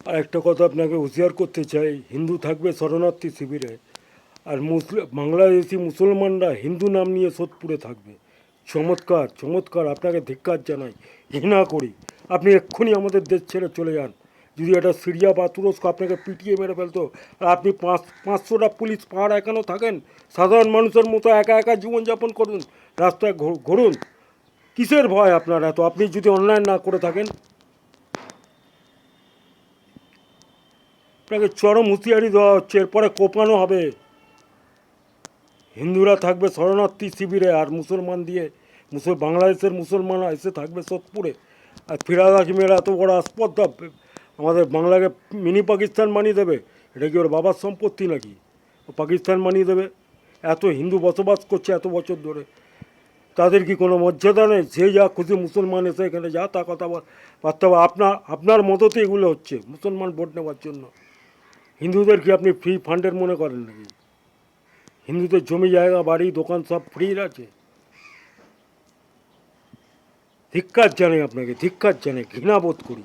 আর একটা কথা আপনাকে হুঁশিয়ার করতে চাই, হিন্দু থাকবে শরণার্থী শিবিরে, আর বাংলাদেশি মুসলমানরা হিন্দু নাম নিয়ে সোদপুরে থাকবে। চমৎকার চমৎকার, আপনাকে ধিক্কার জানাই, ঘৃণা করি। আপনি এক্ষুনি আমাদের দেশ ছেড়ে চলে যান। যদি এটা সিরিয়া বা তুরস্ক আপনাকে পিটিয়ে মেরে ফেলতো, আর আপনি 500টা পুলিশ পাহাড় এখনও থাকেন, সাধারণ মানুষের মতো একা একা জীবনযাপন করুন, রাস্তায় ঘুরুন। কিসের ভয় আপনার এত? আপনি যদি অনলাইন না করে থাকেন, আপনাকে চরম হুঁশিয়ারি দেওয়া হচ্ছে, এরপরে কোপানো হবে। হিন্দুরা থাকবে শরণার্থী শিবিরে, আর মুসলমান দিয়ে বাংলাদেশের মুসলমানরা এসে থাকবে সোদপুরে। আর ফিরাদ হাকিমের এত বড় আস্পর্ধা, আমাদের বাংলাকে মিনি পাকিস্তান বানিয়ে দেবে। এটা কি ওর বাবার সম্পত্তি নাকি ও পাকিস্তান বানিয়ে দেবে? এত হিন্দু বসবাস করছে এত বছর ধরে, তাদের কি কোনো মর্যাদা নেই? যে যা খুশি মুসলমান এসে এখানে যা তা কথা বার্তা, আপনার মতোতে এগুলো হচ্ছে মুসলমান ভোট নেওয়ার জন্য। হিন্দুদের কি আপনি ফ্রি ফান্ডের মনে করেন নাকি? হিন্দুদের জমি জায়গা বাড়ি দোকান সব ফ্রি আছে। ধিক্কার জানাই আপনাকে, ধিক্কার জানাই, ঘৃণা বোধ করি।